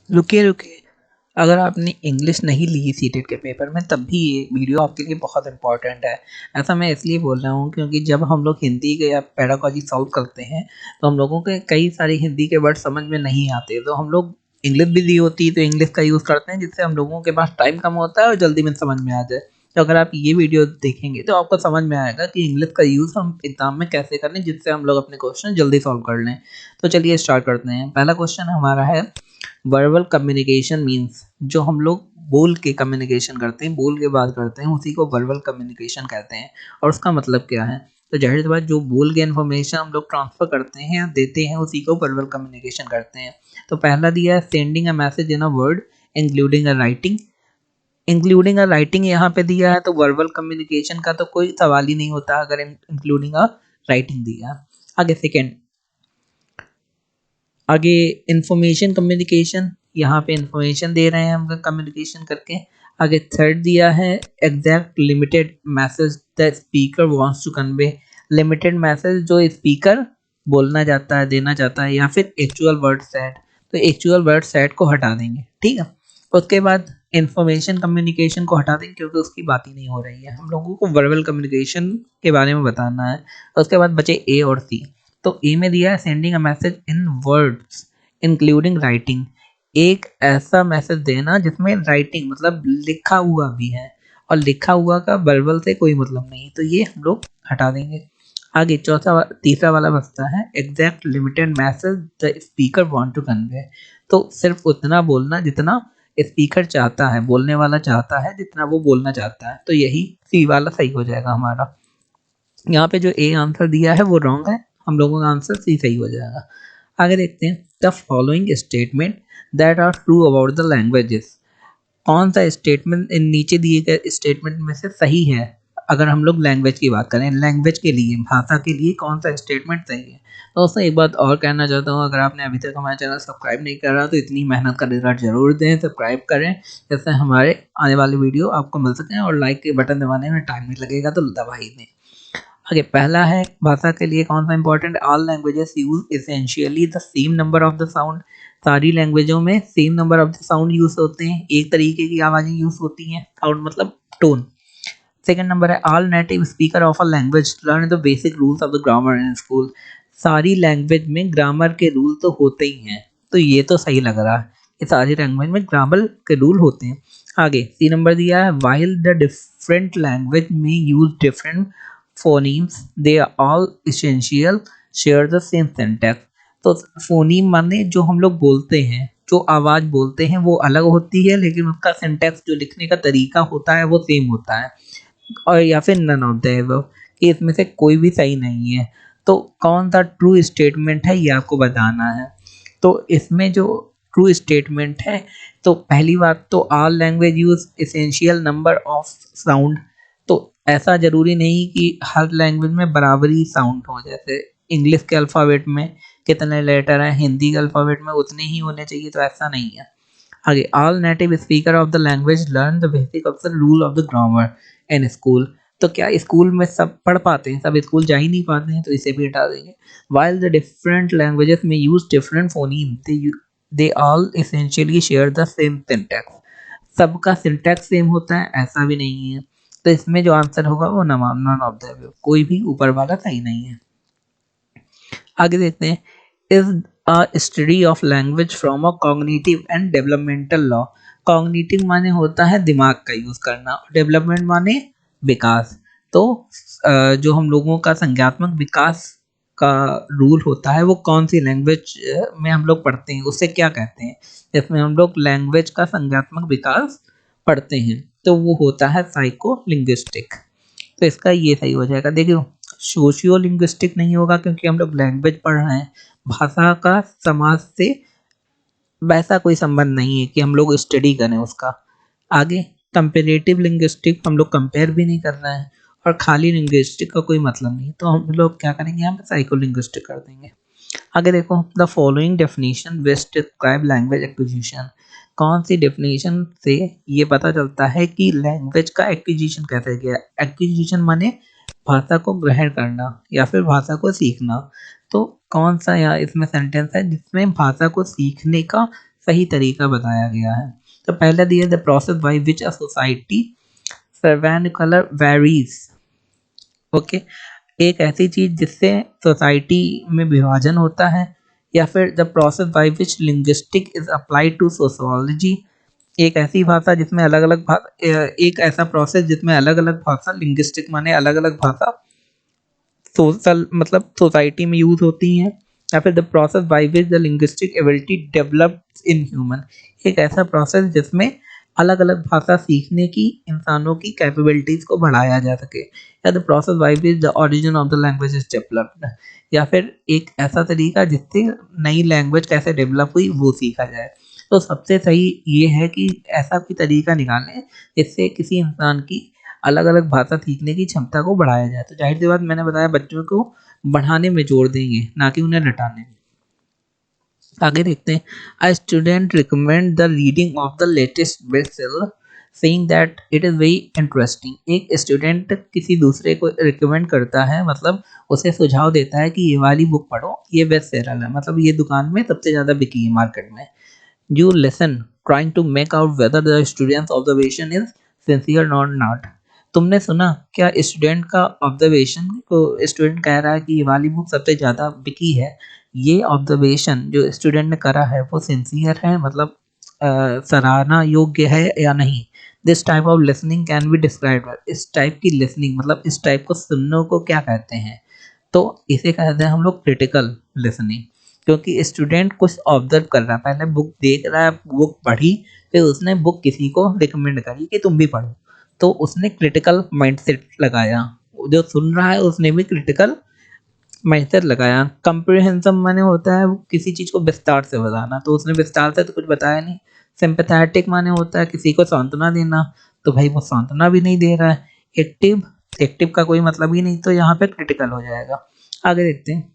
रुकिए रुकिए, अगर आपने इंग्लिश नहीं ली सीटेट के पेपर में तब भी ये वीडियो आपके लिए बहुत इंपॉर्टेंट है। ऐसा मैं इसलिए बोल रहा हूँ क्योंकि जब हम लोग हिंदी के या पेडागोजी सॉल्व करते हैं तो हम लोगों के कई सारे हिंदी के वर्ड समझ में नहीं आते, तो हम लोग इंग्लिश भी दी होती है तो इंग्लिश का यूज़ करते हैं जिससे हम लोगों के पास टाइम कम होता है और जल्दी में समझ में आ जाए। तो अगर आप ये वीडियो देखेंगे तो आपको समझ में आएगा कि इंग्लिश का यूज़ हम एग्जाम में कैसे करें जिससे हम लोग अपने क्वेश्चन जल्दी सॉल्व कर लें। तो चलिए स्टार्ट करते हैं। पहला क्वेश्चन हमारा है, वर्बल कम्युनिकेशन मीन्स, जो हम लोग बोल के कम्युनिकेशन करते हैं, बोल के बात करते हैं, उसी को वर्बल कम्युनिकेशन कहते हैं। और उसका मतलब क्या है? तो जाहिर सी बात, जो बोल के इन्फॉर्मेशन हम लोग ट्रांसफर करते हैं या देते हैं उसी को वर्बल कम्युनिकेशन करते हैं। तो पहला दिया है sending a message in a word including a writing. Including a writing यहाँ पे दिया है तो वर्बल कम्युनिकेशन का तो कोई सवाल ही नहीं होता अगर इंक्लूडिंग अ राइटिंग दिया है। आगे सेकेंड, आगे इंफॉर्मेशन कम्युनिकेशन, यहाँ पे इंफॉर्मेशन दे रहे हैं हम कम्युनिकेशन करके। आगे थर्ड दिया है exact limited message the speaker wants to convey. Limited message जो स्पीकर बोलना चाहता है, देना चाहता है, या फिर एक्चुअल वर्ड सेट। तो एक्चुअल वर्ड सेट को हटा देंगे, ठीक है। उसके बाद इंफॉर्मेशन कम्युनिकेशन को हटा देंगे क्योंकि उसकी बात ही नहीं हो रही है, हम लोगों को वर्बल कम्युनिकेशन के बारे में बताना है। उसके बाद बचे ए और सी। तो ए में दिया है sending a message in words including writing. एक ऐसा मैसेज देना जिसमें राइटिंग मतलब लिखा हुआ भी है, और लिखा हुआ का वर्बल से कोई मतलब नहीं, तो ये हम लोग हटा देंगे। आगे तीसरा वाला बचता है exact limited message the speaker want to convey. तो सिर्फ उतना बोलना जितना स्पीकर चाहता है, बोलने वाला चाहता है जितना वो बोलना चाहता है, तो यही सी वाला सही हो जाएगा हमारा। यहाँ पे जो ए आंसर दिया है वो रॉन्ग है, हम लोगों का आंसर सी सही हो जाएगा। आगे देखते हैं, the following statement that are true about the languages. कौन सा स्टेटमेंट इन नीचे दिए गए स्टेटमेंट में से सही है? अगर हम लोग लैंग्वेज की बात करें, लैंग्वेज के लिए, भाषा के लिए कौन सा स्टेटमेंट सही है? तो दोस्तों एक बात और कहना चाहता हूँ, अगर आपने अभी तक हमारा चैनल सब्सक्राइब नहीं करा तो इतनी मेहनत का रिजल्ट जरूर दें, सब्सक्राइब करें जिससे हमारे आने वाले वीडियो आपको मिल सकें, और लाइक के बटन दबाने में टाइम नहीं लगेगा तो दबा ही दें। ओके, पहला है भाषा के लिए कौन सा important, all languages use essentially the same number of the sound. सारी लैंग्वेजों में same number of the sound use होते हैं, एक तरीके की आवाजें यूज होती हैं, साउंड मतलब टोन। सेकंड नंबर है all native speaker of a language learn the basic rules of the grammar in school. सारी लैंग्वेज में ग्रामर के रूल तो होते ही हैं, तो ये तो सही लग रहा है कि सारी लैंग्वेज में ग्रामर के रूल होते हैं। आगे सी नंबर दिया है while the different language in use different phonemes they are all essential share the same syntax. तो फोनीम माने जो हम लोग बोलते हैं, जो आवाज़ बोलते हैं वो अलग होती है लेकिन उसका सिंटैक्स जो लिखने का तरीका होता है वो सेम होता है। और या फिर नन ऑफ द अबव, कि इसमें से कोई भी सही नहीं है। तो कौन सा ट्रू स्टेटमेंट है ये आपको बताना है। तो इसमें जो ट्रू स्टेटमेंट है, तो पहली बात तो all language use essential number of sound. तो ऐसा ज़रूरी नहीं कि हर लैंग्वेज में बराबरी साउंड हो, जैसे इंग्लिश के अल्फ़ाबेट में कितने लेटर हैं, हिंदी के अल्फ़ाबेट में उतने ही होने चाहिए, तो ऐसा नहीं है। आगे all native speaker of the language learn the basic of the rule of the grammar in school. तो क्या स्कूल में सब पढ़ पाते हैं? सब स्कूल जा ही नहीं पाते हैं, तो इसे भी हटा देंगे। वाइल द डिफरेंट लैंग्वेजेस में use different phoneme they all essentially share the same syntax. सबका सिंटैक्स सेम होता है ऐसा भी नहीं है, तो इसमें जो आंसर होगा वो नन ऑफ द अबव, कोई भी ऊपर वाला सही नहीं है। आगे देखते हैं, is a study of language from a cognitive and developmental law. Cognitive माने होता है दिमाग का यूज करना, और डेवलपमेंट माने विकास। तो जो हम लोगों का संज्ञात्मक विकास का रूल होता है वो कौन सी लैंग्वेज में हम लोग पढ़ते हैं, उससे क्या कहते हैं? जिसमें हम लोग लैंग्वेज का संज्ञात्मक विकास पढ़ते हैं तो वो होता है साइको लिंग्विस्टिक। तो इसका ये सही हो जाएगा। देखियो, सोशियो लिंग्विस्टिक नहीं होगा क्योंकि हम लोग लैंग्वेज पढ़ रहे हैं, भाषा का समाज से वैसा कोई संबंध नहीं है कि हम लोग स्टडी करें उसका। आगे कंपेरेटिव लिंग्विस्टिक, हम लोग कंपेयर भी नहीं कर रहे हैं, और खाली लिंग्विस्टिक का कोई मतलब नहीं, तो हम लोग क्या करेंगे, यहाँ पे साइको लिंग्विस्टिक कर देंगे। आगे देखो, the following definition best describe language acquisition. कौन सी डेफिनेशन से ये पता चलता है कि लैंग्वेज का एक्विजिशन कैसे किया? एक्विजिशन माने भाषा को ग्रहण करना या फिर भाषा को सीखना। तो कौन सा यहाँ इसमें सेंटेंस है जिसमें भाषा को सीखने का सही तरीका बताया गया है। तो पहला दिया the process by which a society सर्वैनिकुलर वेरीज। ओके, एक ऐसी चीज जिससे सोसाइटी में विभाजन होता है, या फिर the process by which linguistic is applied to sociology. एक ऐसी भाषा जिसमें अलग अलग एक ऐसा प्रोसेस जिसमें अलग अलग भाषा, लिंग्विस्टिक माने अलग अलग भाषा, सोशल मतलब सोसाइटी में यूज होती हैं। या फिर the process by which the linguistic ability develops in human, एक ऐसा प्रोसेस जिसमें अलग अलग भाषा सीखने की इंसानों की कैपेबिलिटीज को बढ़ाया जा सके। या the process by which the origin of the language is developed, या फिर एक ऐसा तरीका जिससे नई लैंग्वेज कैसे डेवलप हुई वो सीखा जाए। तो सबसे सही ये है कि ऐसा कोई तरीका निकालें जिससे किसी इंसान की अलग अलग भाषा सीखने की क्षमता को बढ़ाया जाए। तो जाहिर सी बात, मैंने बताया बच्चों को बढ़ाने में जोर देंगे, ना कि उन्हें रटाने में। आगे देखते हैं, a student recommend the reading of the latest bestseller saying that it is very interesting. एक स्टूडेंट किसी दूसरे को रिकमेंड करता है, मतलब उसे सुझाव देता है कि ये वाली बुक पढ़ो, ये बेस्ट सेलर है, मतलब ये दुकान में सबसे ज़्यादा बिकी है मार्केट में। You listen, trying to make out whether the student's observation is sincere or not. तुमने सुना क्या स्टूडेंट का ऑब्जर्वेशन को, स्टूडेंट कह रहा है कि ये वाली बुक सबसे ज़्यादा बिकी है, ये ऑब्जर्वेशन जो स्टूडेंट ने करा है वो सिंसियर है, मतलब सराहना योग्य है या नहीं। This type of listening can be described, इस टाइप की लिसनिंग मतलब इस टाइप को सुनने को क्या कहते हैं, तो इसे कहते हैं हम लोग क्रिटिकल लिसनिंग। क्योंकि स्टूडेंट कुछ ऑब्जर्व कर रहा है, पहले बुक देख रहा है, बुक पढ़ी, फिर उसने बुक किसी को रिकमेंड करी कि तुम भी पढ़ो, तो उसने क्रिटिकल माइंडसेट लगाया। जो सुन रहा है उसने भी क्रिटिकल माइंडसेट लगाया। कंप्रिहेंसिव माने होता है किसी चीज़ को विस्तार से बताना, तो उसने विस्तार से तो कुछ बताया नहीं। सिंपैथेटिक माने होता है किसी को सांत्वना देना, तो भाई वो सांत्वना भी नहीं दे रहा है। एक्टिव, एक्टिव का कोई मतलब ही नहीं, तो यहाँ पे क्रिटिकल हो जाएगा। आगे देखते हैं,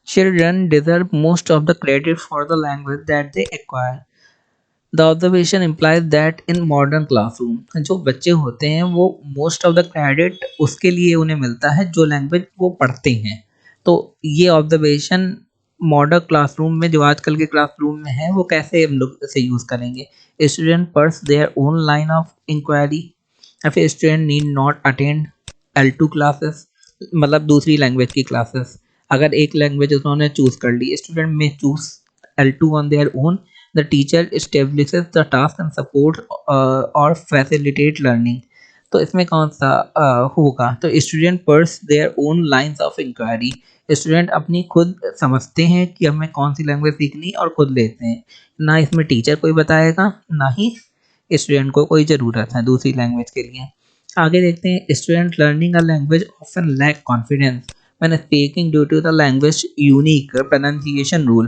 children deserve most of the credit for the language that they acquire. The observation implies that in modern classroom, जो बच्चे होते हैं वो most of the credit उसके लिए उन्हें मिलता है जो लैंग्वेज वो पढ़ते हैं। तो ये ऑब्जर्वेशन मॉडर्न क्लासरूम में, जो आजकल के क्लासरूम में है, वो कैसे हम लोग इसे यूज़ करेंगे। Student pursue their own line of inquiry, या फिर student need not attend L2 classes, मतलब दूसरी लैंग्वेज की क्लासेस। अगर एक लैंग्वेज उन्होंने चूज कर ली, स्टूडेंट में choose L2 on their own, the teacher establishes the task and support और फैसिलिटेट लर्निंग। तो इसमें कौन सा होगा, तो student pursue their own lines of inquiry, student अपनी खुद समझते हैं कि हमें कौन सी लैंग्वेज सीखनी और खुद लेते हैं, ना इसमें टीचर कोई बताएगा, ना ही स्टूडेंट को कोई ज़रूरत है दूसरी लैंग्वेज के लिए। आगे देखते हैं, student learning a language often lack confidence when speaking due to the language unique pronunciation rule.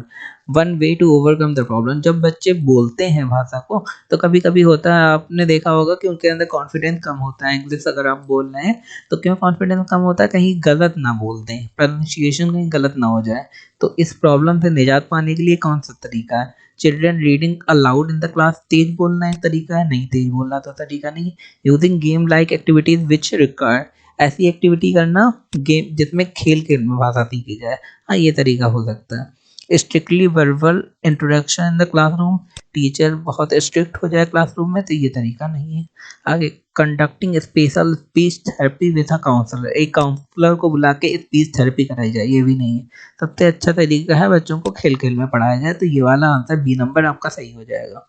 One way to overcome the problem, जब बच्चे बोलते हैं भाषा को, तो कभी कभी होता है, आपने देखा होगा कि उनके अंदर कॉन्फिडेंस कम होता है। इंग्लिश अगर आप बोल रहे हैं तो क्यों कॉन्फिडेंस कम होता है, कहीं गलत ना बोल दें, प्रोनाउंसिएशन कहीं गलत ना हो जाए। तो इस प्रॉब्लम से निजात पाने के लिए कौन सा तरीका है, children reading aloud in the class, तेज बोलना एक तरीका है, नहीं तेज बोलना तो तरीका नहीं। Using game like activities which require, ऐसी एक्टिविटी करना गेम जिसमें खेल के में भाषा सीखी जाए, हाँ ये तरीका हो सकता है। Strictly verbal introduction in the classroom, teacher बहुत स्ट्रिक्ट हो जाए क्लासरूम में, तो ये तरीका नहीं है। आगे, conducting special speech therapy with a counsellor, एक काउंसलर को बुला के स्पीच थेरेपी कराई जाए, ये भी नहीं है। सबसे अच्छा तरीका है बच्चों को खेल खेल में पढ़ाया जाए, तो ये वाला आंसर बी नंबर आपका सही हो जाएगा।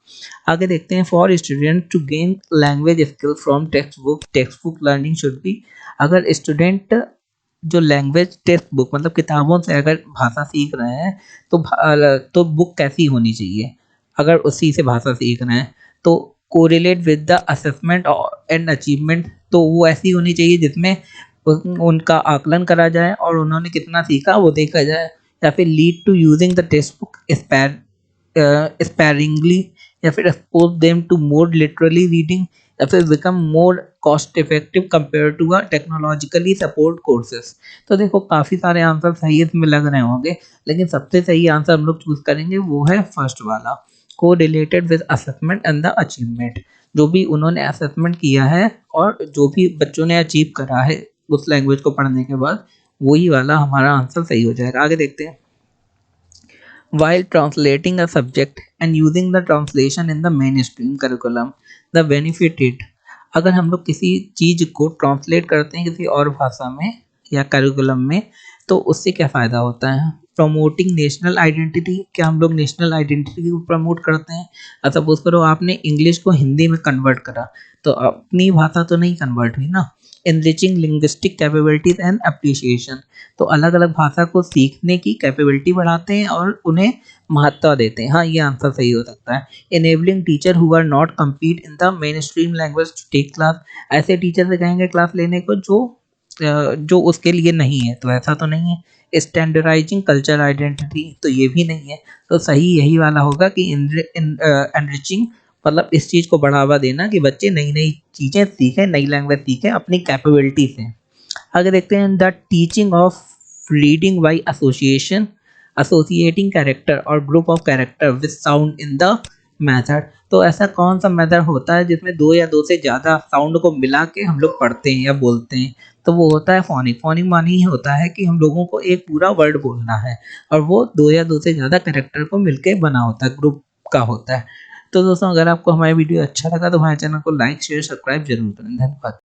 आगे देखते हैं, for student to gain language skill from textbook learning should be, अगर स्टूडेंट जो लैंग्वेज टेक्स्ट बुक मतलब किताबों से अगर भाषा सीख रहे हैं, तो बुक कैसी होनी चाहिए, अगर उसी से भाषा सीख रहे हैं तो correlate with the assessment and achievement, तो वो ऐसी होनी चाहिए जिसमें उनका आकलन करा जाए और उन्होंने कितना सीखा वो देखा जाए। या फिर lead to using the textbook sparingly, या फिर expose them to more literally reading, या फिर become more cost effective compare to a technologically support courses. तो देखो काफ़ी सारे आंसर सही इसमें लग रहे होंगे, लेकिन सबसे सही आंसर हम लोग चूज करेंगे वो है फर्स्ट वाला, को related with assessment and the achievement. जो भी उन्होंने असेसमेंट किया है और जो भी बच्चों ने अचीव करा है उस लैंग्वेज को पढ़ने के बाद, वही वाला हमारा आंसर सही हो जाएगा। आगे देखते हैं, while translating a subject and using the translation in the mainstream curriculum, the benefit it, अगर हम लोग किसी चीज को ट्रांसलेट करते हैं किसी और भाषा में या करिकुलम में, तो उससे क्या फ़ायदा होता है? प्रमोटिंग नेशनल आइडेंटिटी, क्या हम लोग नेशनल आइडेंटिटी को प्रमोट करते हैं? अब सपोज करो आपने इंग्लिश को हिंदी में कन्वर्ट करा, तो अपनी भाषा तो नहीं कन्वर्ट हुई ना। Enriching linguistic capabilities and appreciation, तो अलग अलग भाषा को सीखने की कैपेबिलिटी बढ़ाते हैं और उन्हें महत्ता देते हैं। हाँ, ये आंसर सही हो सकता है। Enabling teacher who are not compete in the mainstream language to take class, ऐसे टीचर से कहेंगे क्लास लेने को जो उसके लिए नहीं है, तो ऐसा तो नहीं है। स्टैंडर्डाइजिंग कल्चर आइडेंटिटी, तो ये भी नहीं है। तो सही यही वाला होगा कि एनरिचिंग मतलब इस चीज़ को बढ़ावा देना कि बच्चे नई नई चीज़ें सीखें, नई लैंग्वेज सीखें अपनी कैपेबिलिटी से। आगे देखते हैं the teaching of reading by association, associating character और group of character with sound in the method, तो ऐसा कौन सा मेथड होता है जिसमें दो या दो से ज़्यादा साउंड को मिला के हम लोग पढ़ते हैं या बोलते हैं? तो वो होता है फोनिक। फोनिक मानी ही होता है कि हम लोगों को एक पूरा वर्ड बोलना है और वो दो या दो से ज़्यादा कैरेक्टर को मिलके बना होता है, ग्रुप का होता है। तो दोस्तों, अगर आपको हमारा वीडियो अच्छा लगा तो हमारे चैनल को लाइक शेयर सब्सक्राइब जरूर करें। धन्यवाद।